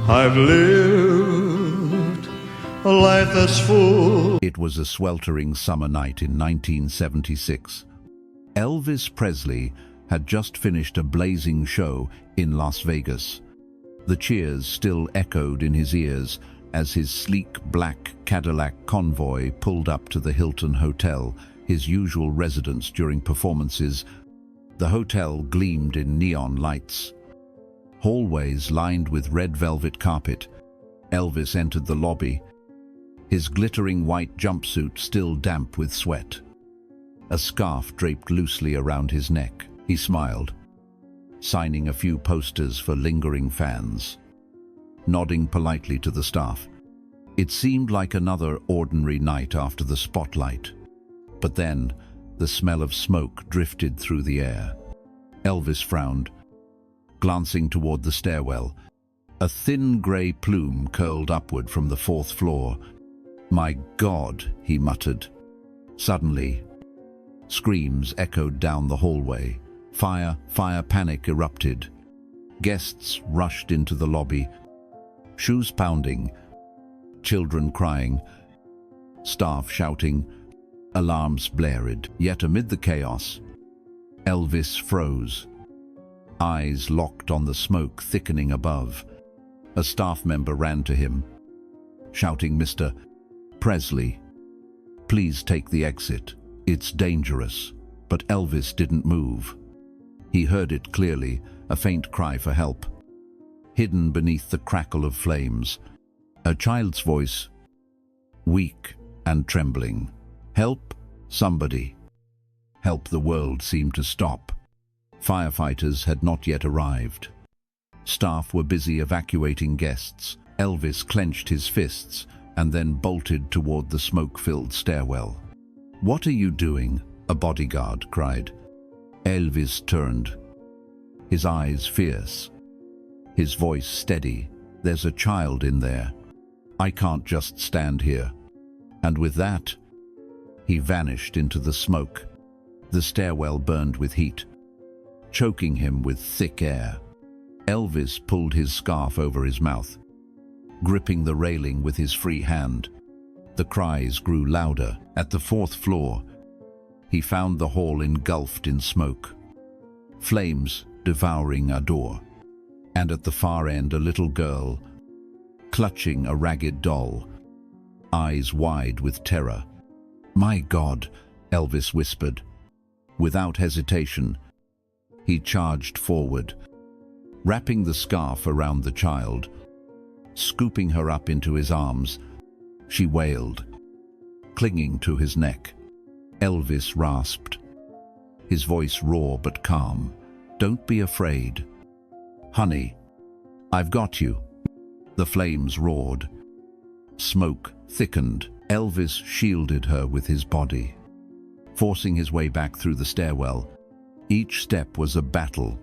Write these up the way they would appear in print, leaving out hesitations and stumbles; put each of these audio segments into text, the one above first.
I've lived a life that's full. It was a sweltering summer night in 1976. Elvis Presley had just finished a blazing show in Las Vegas. The cheers still echoed in his ears as his sleek black Cadillac convoy pulled up to the Hilton Hotel, his usual residence during performances. The hotel gleamed in neon lights. Hallways lined with red velvet carpet. Elvis entered the lobby, his glittering white jumpsuit still damp with sweat. A scarf draped loosely around his neck. He smiled, signing a few posters for lingering fans, nodding politely to the staff. It seemed like another ordinary night after the spotlight. But then, the smell of smoke drifted through the air. Elvis frowned, glancing toward the stairwell. A thin grey plume curled upward from the fourth floor. "My God," he muttered. Suddenly, screams echoed down the hallway. Fire, panic erupted. Guests rushed into the lobby, shoes pounding, children crying, staff shouting, alarms blared. Yet amid the chaos, Elvis froze, eyes locked on the smoke thickening above. A staff member ran to him, shouting, "Mr. Presley, please take the exit. It's dangerous." But Elvis didn't move. He heard it clearly, a faint cry for help. Hidden beneath the crackle of flames, a child's voice, weak and trembling. "Help, somebody. Help." The world seemed to stop. Firefighters had not yet arrived. Staff were busy evacuating guests. Elvis clenched his fists and then bolted toward the smoke-filled stairwell. "What are you doing?" a bodyguard cried. Elvis turned, his eyes fierce, his voice steady. "There's a child in there. I can't just stand here." And with that, he vanished into the smoke. The stairwell burned with heat, choking him with thick air. Elvis pulled his scarf over his mouth, gripping the railing with his free hand. The cries grew louder. At the fourth floor, he found the hall engulfed in smoke, flames devouring a door, and at the far end a little girl, clutching a ragged doll, eyes wide with terror. "My God," Elvis whispered. Without hesitation, he charged forward, wrapping the scarf around the child, scooping her up into his arms. She wailed, clinging to his neck. Elvis rasped, his voice raw but calm. "Don't be afraid. Honey, I've got you." The flames roared. Smoke thickened. Elvis shielded her with his body, forcing his way back through the stairwell. Each step was a battle,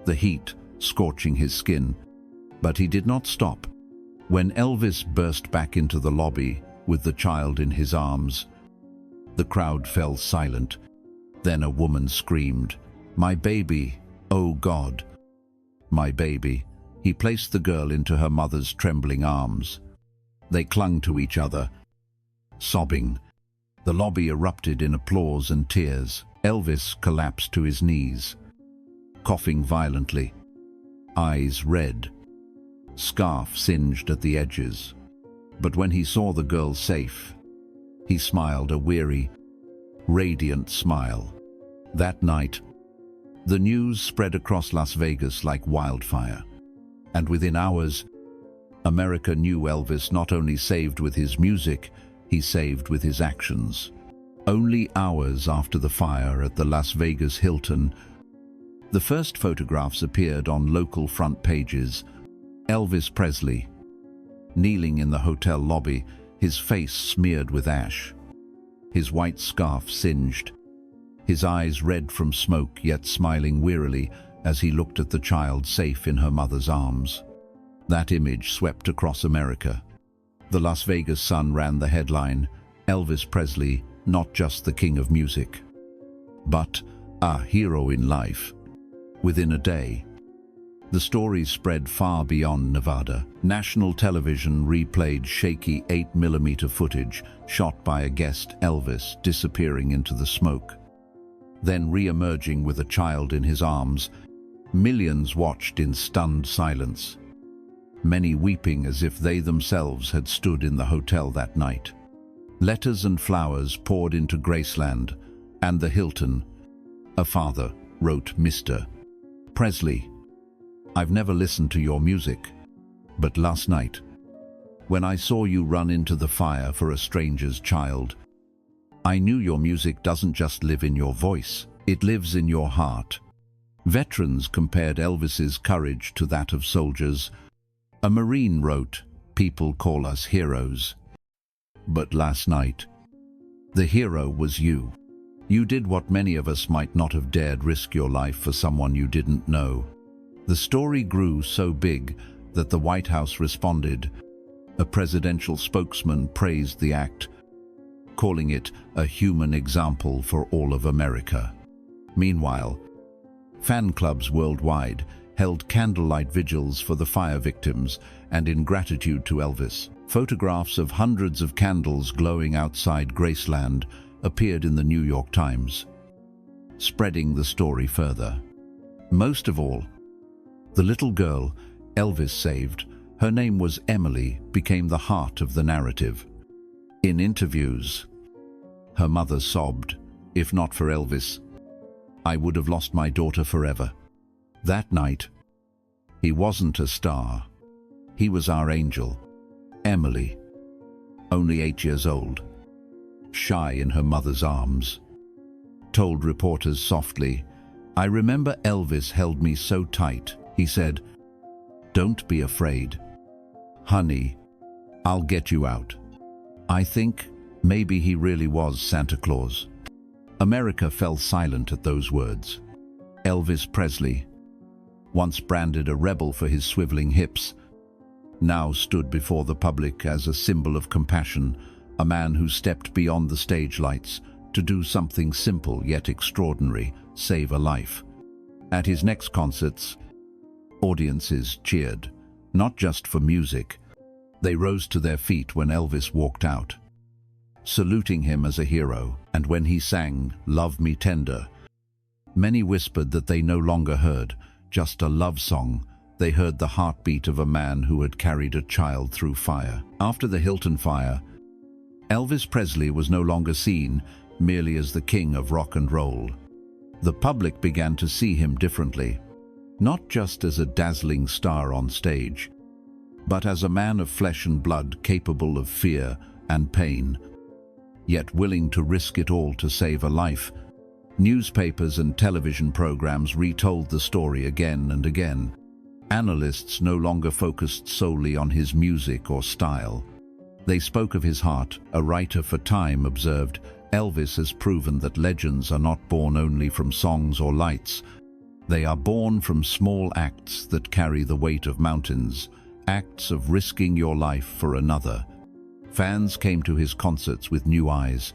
the heat scorching his skin. But he did not stop. When Elvis burst back into the lobby with the child in his arms, the crowd fell silent. Then a woman screamed, "My baby, oh God, my baby." He placed the girl into her mother's trembling arms. They clung to each other, sobbing. The lobby erupted in applause and tears. Elvis collapsed to his knees, coughing violently, eyes red, scarf singed at the edges. But when he saw the girl safe, he smiled a weary, radiant smile. That night, the news spread across Las Vegas like wildfire. And within hours, America knew Elvis not only saved with his music, he saved with his actions. Only hours after the fire at the Las Vegas Hilton, the first photographs appeared on local front pages. Elvis Presley, kneeling in the hotel lobby, his face smeared with ash, his white scarf singed, his eyes red from smoke yet smiling wearily as he looked at the child safe in her mother's arms. That image swept across America. The Las Vegas Sun ran the headline, "Elvis Presley, not just the king of music, but a hero in life." Within a day, The story spread far beyond Nevada. National television replayed shaky 8mm footage shot by a guest, Elvis, disappearing into the smoke. Then re-emerging with a child in his arms, millions watched in stunned silence, many weeping as if they themselves had stood in the hotel that night. Letters and flowers poured into Graceland and the Hilton. A father wrote, "Mr. Presley, I've never listened to your music, but last night, when I saw you run into the fire for a stranger's child, I knew your music doesn't just live in your voice, it lives in your heart." Veterans compared Elvis's courage to that of soldiers. A Marine wrote, "People call us heroes. But last night, the hero was you. You did what many of us might not have dared risk your life for someone you didn't know." The story grew so big that the White House responded. A presidential spokesman praised the act, calling it a human example for all of America. Meanwhile, fan clubs worldwide held candlelight vigils for the fire victims, and in gratitude to Elvis, photographs of hundreds of candles glowing outside Graceland appeared in the New York Times, spreading the story further. Most of all, the little girl Elvis saved, her name was Emily, became the heart of the narrative. In interviews, her mother sobbed, "If not for Elvis, I would have lost my daughter forever." That night, he wasn't a star. He was our angel. Emily, only 8 years old, shy in her mother's arms, told reporters softly, "I remember Elvis held me so tight. He said, 'Don't be afraid. Honey, I'll get you out.' I think maybe he really was Santa Claus." America fell silent at those words. Elvis Presley, once branded a rebel for his swiveling hips, now stood before the public as a symbol of compassion, a man who stepped beyond the stage lights to do something simple yet extraordinary, save a life. At his next concerts, audiences cheered, not just for music. They rose to their feet when Elvis walked out, saluting him as a hero, and when he sang "Love Me Tender," many whispered that they no longer heard just a love song. They heard the heartbeat of a man who had carried a child through fire. After the Hilton fire, Elvis Presley was no longer seen merely as the king of rock and roll. The public began to see him differently, not just as a dazzling star on stage, but as a man of flesh and blood capable of fear and pain, yet willing to risk it all to save a life. Newspapers and television programs retold the story again and again. Analysts no longer focused solely on his music or style. They spoke of his heart. A writer for Time observed, "Elvis has proven that legends are not born only from songs or lights. They are born from small acts that carry the weight of mountains, acts of risking your life for another." Fans came to his concerts with new eyes.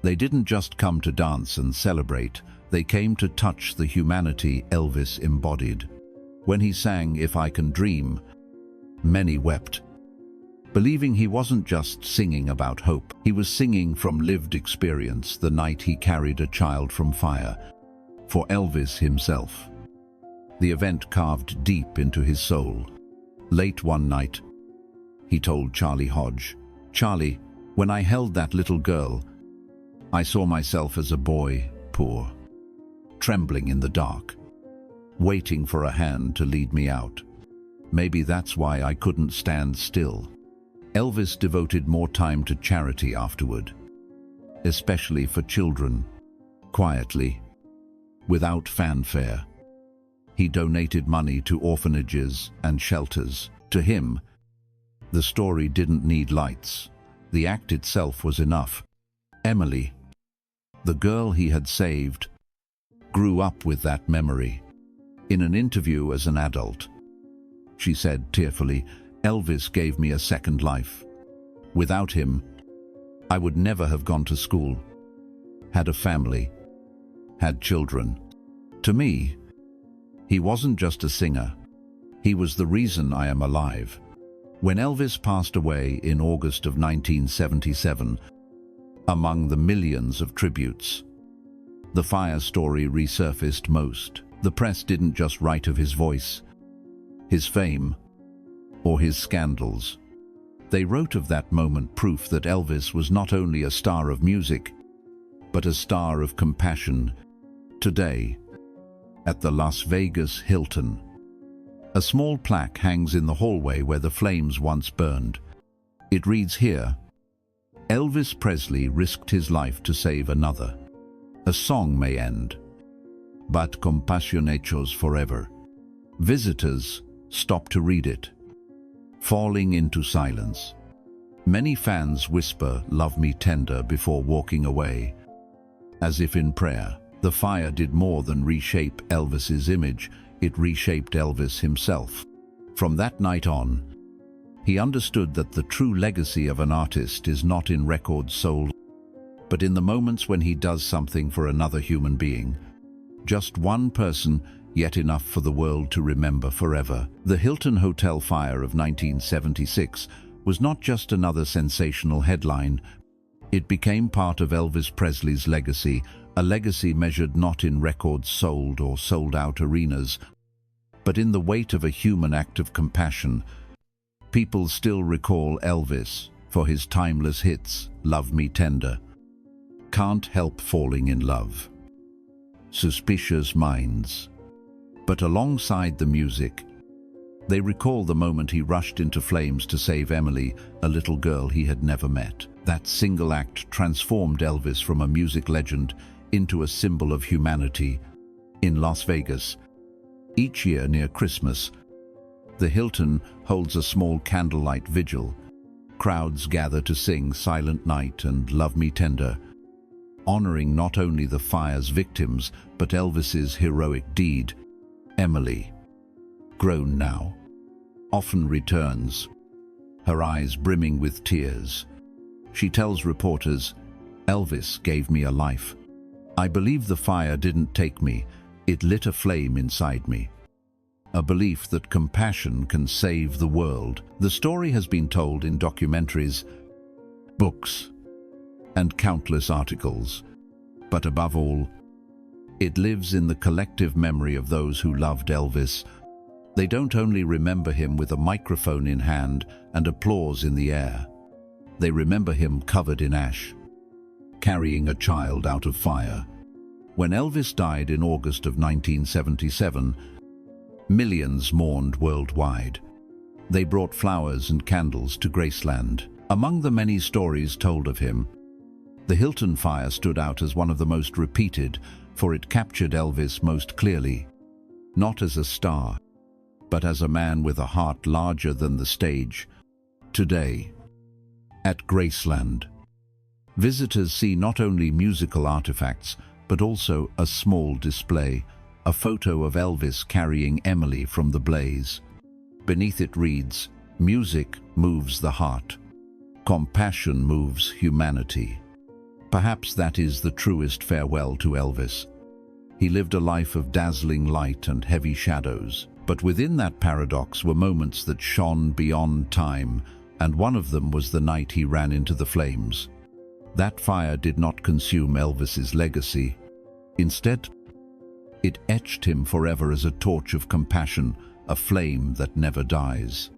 They didn't just come to dance and celebrate, they came to touch the humanity Elvis embodied. When he sang "If I Can Dream," many wept, believing he wasn't just singing about hope. He was singing from lived experience the night he carried a child from fire, for Elvis himself. The event carved deep into his soul. Late one night, he told Charlie Hodge, "Charlie, when I held that little girl, I saw myself as a boy, poor, trembling in the dark, waiting for a hand to lead me out. Maybe that's why I couldn't stand still." Elvis devoted more time to charity afterward, especially for children, quietly, without fanfare. He donated money to orphanages and shelters. To him, the story didn't need lights. The act itself was enough. Emily, the girl he had saved, grew up with that memory. In an interview as an adult, she said tearfully, "Elvis gave me a second life. Without him, I would never have gone to school, had a family, had children. To me, he wasn't just a singer. He was the reason I am alive. When Elvis passed away in August of 1977, among the millions of tributes, the fire story resurfaced most. The press didn't just write of his voice, his fame, or his scandals. They wrote of that moment, proof that Elvis was not only a star of music, but a star of compassion. Today, at the Las Vegas Hilton, a small plaque hangs in the hallway where the flames once burned. It reads here, "Elvis Presley risked his life to save another. A song may end, but compassion echoes forever." Visitors stop to read it, falling into silence. Many fans whisper, "Love me tender," before walking away. As if in prayer, the fire did more than reshape Elvis's image, it reshaped Elvis himself. From that night on, he understood that the true legacy of an artist is not in records sold, but in the moments when he does something for another human being. Just one person, yet enough for the world to remember forever. The Hilton Hotel fire of 1976 was not just another sensational headline. It became part of Elvis Presley's legacy, a legacy measured not in records sold or sold-out arenas, but in the weight of a human act of compassion. People still recall Elvis for his timeless hits, "Love Me Tender," "Can't Help Falling in Love," "Suspicious Minds." But alongside the music, they recall the moment he rushed into flames to save Emily, a little girl he had never met. That single act transformed Elvis from a music legend into a symbol of humanity. In Las Vegas, each year near Christmas, the Hilton holds a small candlelight vigil. Crowds gather to sing "Silent Night" and "Love Me Tender," honoring not only the fire's victims, but Elvis's heroic deed. Emily, grown now, often returns, her eyes brimming with tears. She tells reporters, "Elvis gave me a life. I believe the fire didn't take me, it lit a flame inside me." A belief that compassion can save the world. The story has been told in documentaries, books, and countless articles. But above all, it lives in the collective memory of those who loved Elvis. They don't only remember him with a microphone in hand and applause in the air. They remember him covered in ash, carrying a child out of fire. When Elvis died in August of 1977, millions mourned worldwide. They brought flowers and candles to Graceland. Among the many stories told of him, the Hilton fire stood out as one of the most repeated, for it captured Elvis most clearly, not as a star, but as a man with a heart larger than the stage. Today, at Graceland, visitors see not only musical artifacts, but also a small display, a photo of Elvis carrying Emily from the blaze. Beneath it reads, "Music moves the heart. Compassion moves humanity." Perhaps that is the truest farewell to Elvis. He lived a life of dazzling light and heavy shadows, but within that paradox were moments that shone beyond time, and one of them was the night he ran into the flames. That fire did not consume Elvis's legacy. Instead, it etched him forever as a torch of compassion, a flame that never dies.